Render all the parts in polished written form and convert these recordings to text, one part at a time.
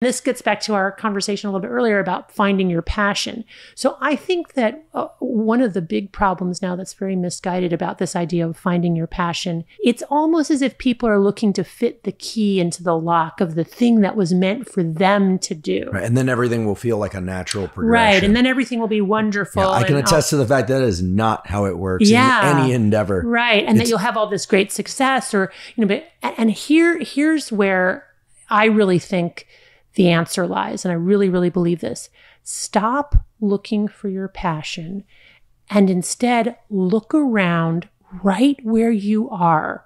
This gets back to our conversation a little bit earlier about finding your passion. So I think that one of the big problems now that's very misguided about this idea of finding your passion, it's almost as if people are looking to fit the key into the lock of the thing that was meant for them to do. Right. And then everything will feel like a natural progression. Right. And then everything will be wonderful. Yeah, I can attest to the fact that is not how it works in any endeavor. Right. And that you'll have all this great success and here's where I really think the answer lies. And I really, really believe this. Stop looking for your passion and instead look around right where you are.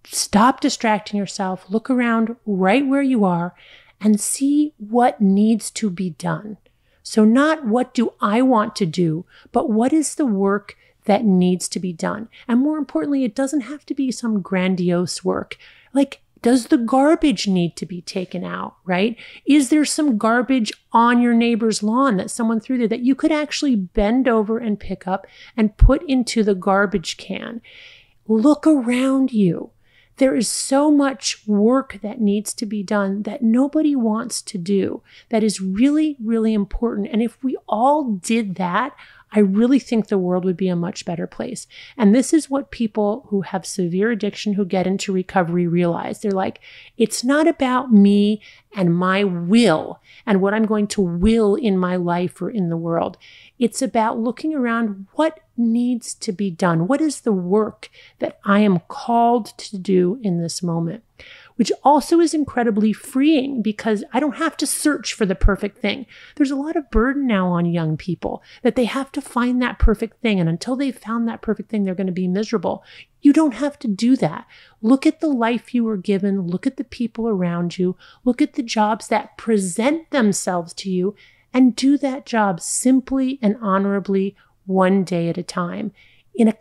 Stop distracting yourself. Look around right where you are and see what needs to be done. So not what do I want to do, but what is the work that needs to be done? And more importantly, it doesn't have to be some grandiose work. Like, does the garbage need to be taken out, right? Is there some garbage on your neighbor's lawn that someone threw there that you could actually bend over and pick up and put into the garbage can? Look around you. There is so much work that needs to be done that nobody wants to do that is really, really important. And if we all did that, I really think the world would be a much better place. And this is what people who have severe addiction who get into recovery realize. They're like, it's not about me and my will and what I'm going to will in my life or in the world. It's about looking around what needs to be done. What is the work that I am called to do in this moment? Which also is incredibly freeing because I don't have to search for the perfect thing. There's a lot of burden now on young people that they have to find that perfect thing. And until they've found that perfect thing, they're going to be miserable. You don't have to do that. Look at the life you were given. Look at the people around you. Look at the jobs that present themselves to you and do that job simply and honorably one day at a time.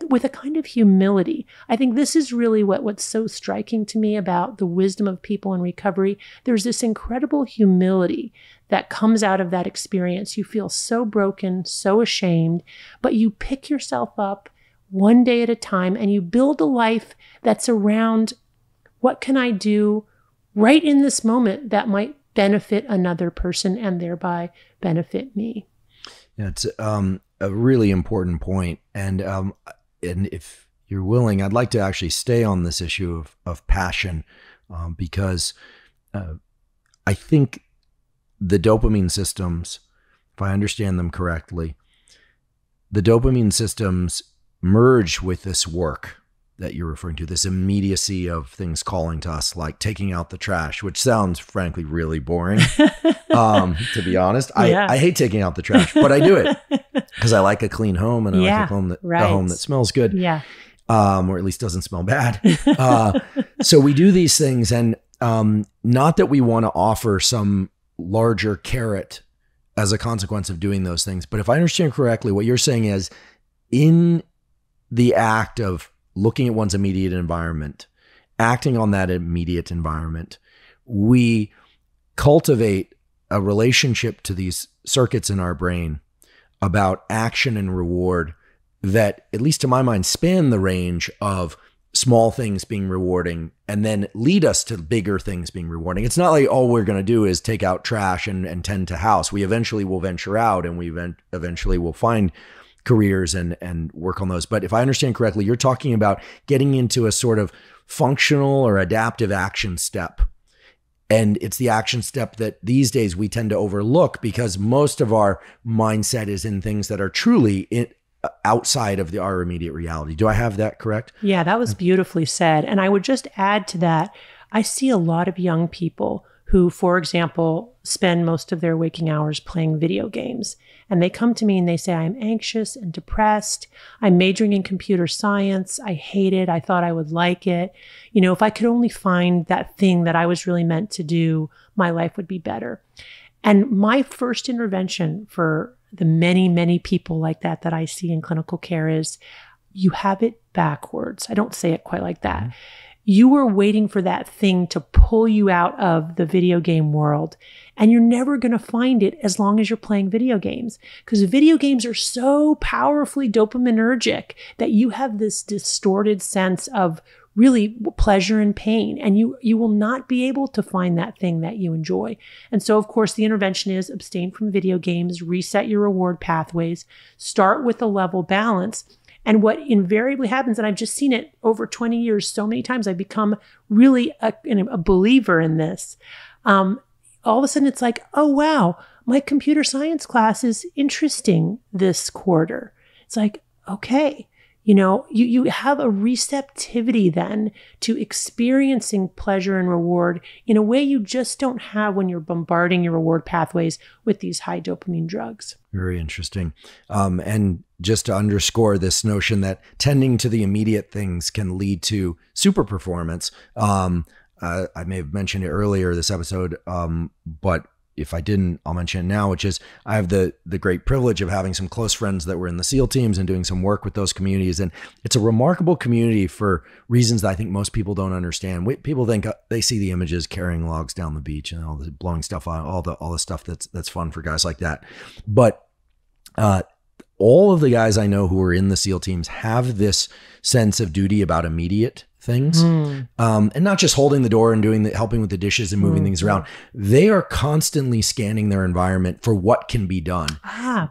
With a kind of humility. I think this is really what's so striking to me about the wisdom of people in recovery. There's this incredible humility that comes out of that experience. You feel so broken, so ashamed, but you pick yourself up one day at a time and you build a life that's around what can I do right in this moment that might benefit another person and thereby benefit me. Yeah, it's a really important point. And if you're willing, I'd like to actually stay on this issue of passion because I think the dopamine systems, if I understand them correctly, the dopamine systems merge with this work that you're referring to, this immediacy of things calling to us, like taking out the trash, which sounds frankly really boring. To be honest, I hate taking out the trash, but I do it because I like a clean home and I like a home that smells good, or at least doesn't smell bad. So we do these things, and not that we want to offer some larger carrot as a consequence of doing those things, but if I understand correctly, what you're saying is in the act of looking at one's immediate environment, acting on that immediate environment, we cultivate a relationship to these circuits in our brain about action and reward that, at least to my mind, span the range of small things being rewarding and then lead us to bigger things being rewarding. It's not like all we're going to do is take out trash and tend to house. We eventually will venture out and we eventually will find careers and work on those. But if I understand correctly, you're talking about getting into a sort of functional or adaptive action step. And it's the action step that these days we tend to overlook because most of our mindset is in things that are truly outside of our immediate reality. Do I have that correct? Yeah, that was beautifully said. And I would just add to that, I see a lot of young people who, for example, spend most of their waking hours playing video games. And they come to me and they say, I'm anxious and depressed. I'm majoring in computer science. I hate it. I thought I would like it. You know, if I could only find that thing that I was really meant to do, my life would be better. And my first intervention for the many, many people like that I see in clinical care is, you have it backwards. I don't say it quite like that. Mm-hmm. You were waiting for that thing to pull you out of the video game world, and you're never going to find it as long as you're playing video games, because video games are so powerfully dopaminergic that you have this distorted sense of really pleasure and pain. And you will not be able to find that thing that you enjoy. And so, of course, the intervention is abstain from video games, reset your reward pathways, start with a level balance. And what invariably happens, and I've just seen it over 20 years so many times, I've become really a believer in this. All of a sudden, it's like, oh, wow, my computer science class is interesting this quarter. It's like, okay, you have a receptivity then to experiencing pleasure and reward in a way you just don't have when you're bombarding your reward pathways with these high dopamine drugs. Very interesting. And just to underscore this notion that tending to the immediate things can lead to super performance. I may have mentioned it earlier this episode, but if I didn't, I'll mention it now, which is I have the great privilege of having some close friends that were in the SEAL teams and doing some work with those communities. And it's a remarkable community for reasons that I think most people don't understand. People think they see the images carrying logs down the beach and all the blowing stuff on, all the stuff that's fun for guys like that. But all of the guys I know who are in the SEAL teams have this sense of duty about immediate things, and not just holding the door and helping with the dishes and moving things around. They are constantly scanning their environment for what can be done.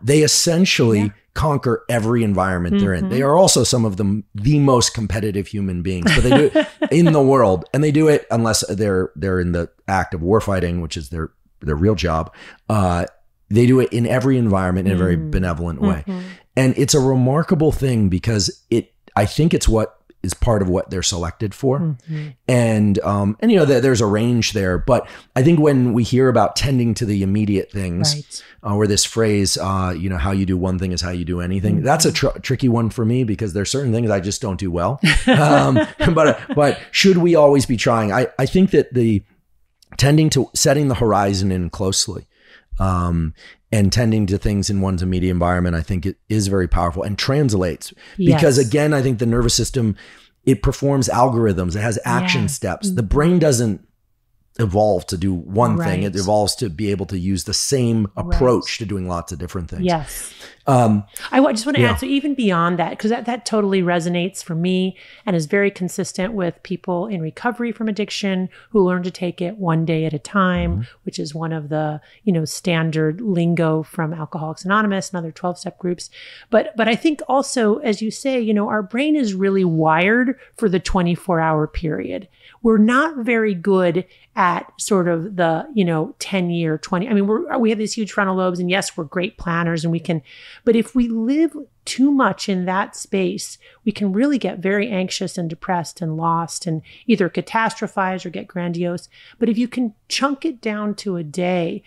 They essentially conquer every environment they're in. They are also some of the most competitive human beings, but they do it in the world, and they do it unless they're in the act of warfighting, which is their real job. They do it in every environment in a very benevolent way. And it's a remarkable thing because I think it's what is part of what they're selected for. And there's a range there, but I think when we hear about tending to the immediate things, or this phrase, how you do one thing is how you do anything, that's a tricky one for me because there's certain things I just don't do well. But should we always be trying? I think that the tending to setting the horizon in closely, and tending to things in one's immediate environment, I think it is very powerful and translates. Because again, I think the nervous system, it performs algorithms. It has action steps. The brain doesn't evolve to do one thing. It evolves to be able to use the same approach to doing lots of different things. I just want to add, so even beyond that, because that totally resonates for me and is very consistent with people in recovery from addiction who learn to take it one day at a time, which is one of the, standard lingo from Alcoholics Anonymous and other 12-step groups. But I think also, as you say, our brain is really wired for the 24-hour period. We're not very good at sort of the, 10-year, 20. I mean, we have these huge frontal lobes, and yes, we're great planners and we can, but if we live too much in that space, we can really get very anxious and depressed and lost and either catastrophize or get grandiose. But if you can chunk it down to a day,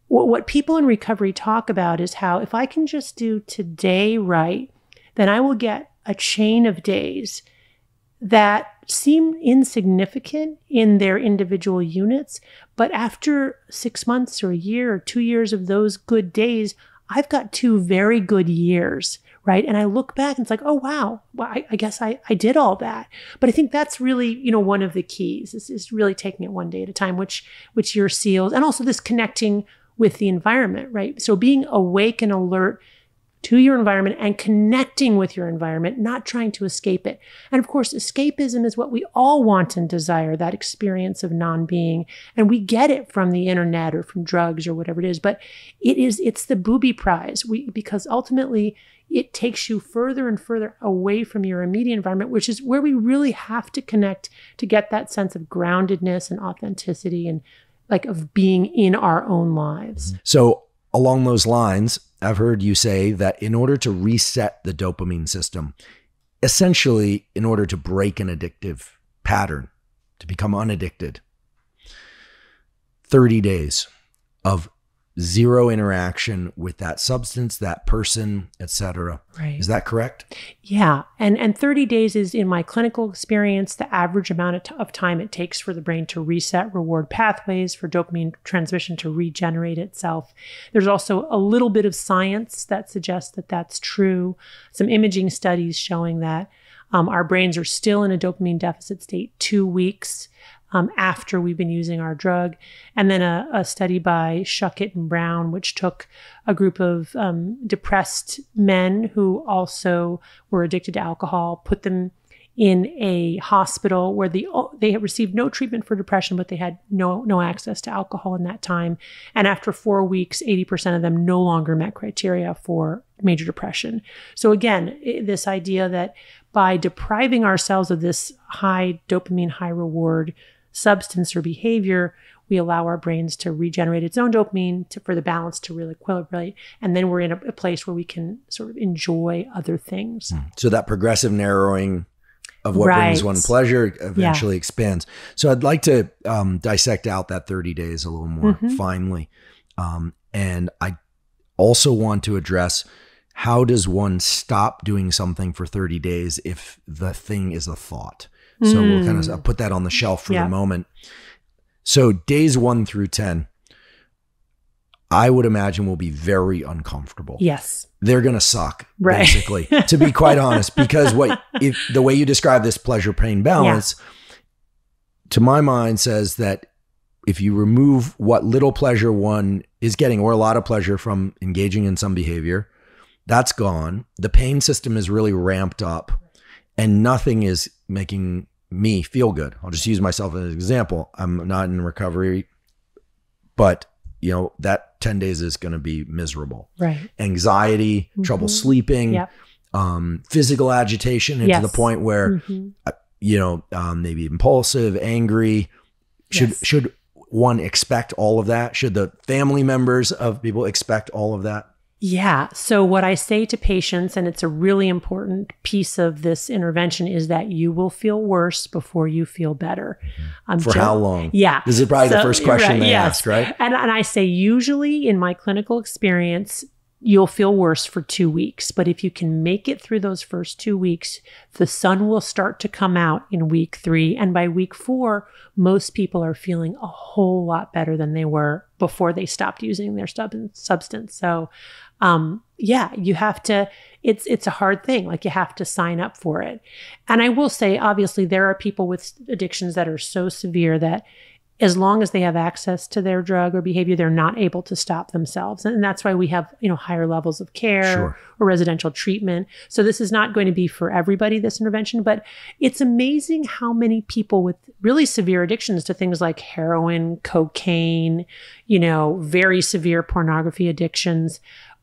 what people in recovery talk about is how if I can just do today right, then I will get a chain of days that seem insignificant in their individual units. But after 6 months or a year or 2 years of those good days, I've got 2 very good years, right? And I look back and it's like, oh, wow, well, I guess I did all that. But I think that's really, one of the keys is really taking it one day at a time, which your SEALs, and also this connecting with the environment, right? So being awake and alert to your environment and connecting with your environment, not trying to escape it. And of course, escapism is what we all want and desire, that experience of non-being. And we get it from the internet or from drugs or whatever it is, but it's the booby prize because ultimately it takes you further and further away from your immediate environment, which is where we really have to connect to get that sense of groundedness and authenticity and like of being in our own lives. So along those lines, I've heard you say that in order to reset the dopamine system, essentially in order to break an addictive pattern, to become unaddicted, 30 days of zero interaction with that substance, that person, etc. Right. Is that correct? Yeah. And 30 days is, in my clinical experience, the average amount of time it takes for the brain to reset reward pathways, for dopamine transmission to regenerate itself. There's also a little bit of science that suggests that that's true. Some imaging studies showing that our brains are still in a dopamine deficit state 2 weeks after we've been using our drug. And then a study by Schuckett and Brown, which took a group of depressed men who also were addicted to alcohol, put them in a hospital where they had received no treatment for depression, but they had no access to alcohol in that time. And after 4 weeks, 80% of them no longer met criteria for major depression. So again, this idea that by depriving ourselves of this high dopamine, high reward substance or behavior, we allow our brains to regenerate its own dopamine for the balance to really equilibrate. And then we're in a place where we can sort of enjoy other things. So that progressive narrowing of what brings one pleasure eventually expands. So I'd like to dissect out that 30 days a little more finely. And I also want to address, how does one stop doing something for 30 days if the thing is a thought? So we'll kind of put that on the shelf for the moment. So days 1 through 10, I would imagine will be very uncomfortable. Yes. They're going to suck, basically, to be quite honest, because the way you describe this pleasure pain balance, to my mind, says that if you remove what little pleasure one is getting, or a lot of pleasure from engaging in some behavior, that's gone. The pain system is really ramped up, and nothing is making me feel good. I'll just use myself as an example. I'm not in recovery, but that 10 days is going to be miserable. Right. Anxiety, trouble sleeping, physical agitation, and to the point where, maybe impulsive, angry. Should one expect all of that? Should the family members of people expect all of that? Yeah. So what I say to patients, and it's a really important piece of this intervention, is that you will feel worse before you feel better. For how long? Yeah. This is probably the first question they ask, right? And I say, usually in my clinical experience, you'll feel worse for 2 weeks. But if you can make it through those first 2 weeks, the sun will start to come out in week 3. And by week 4, most people are feeling a whole lot better than they were before they stopped using their substance. So you have to, it's a hard thing. Like, you have to sign up for it. And I will say, obviously, there are people with addictions that are so severe that as long as they have access to their drug or behavior, they're not able to stop themselves. And that's why we have, higher levels of care or residential treatment. So this is not going to be for everybody, this intervention, but it's amazing how many people with really severe addictions to things like heroin, cocaine, very severe pornography addictions.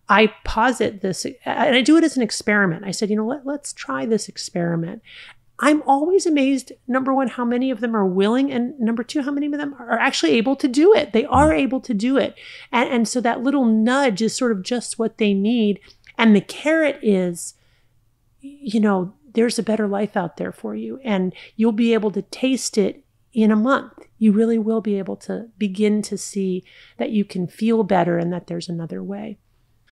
I posit this, and I do it as an experiment. I said, let's try this experiment. I'm always amazed, number one, how many of them are willing, and number two, how many of them are actually able to do it. They are able to do it. And so that little nudge is sort of just what they need. And the carrot is, there's a better life out there for you, and you'll be able to taste it in a month. You really will be able to begin to see that you can feel better and that there's another way.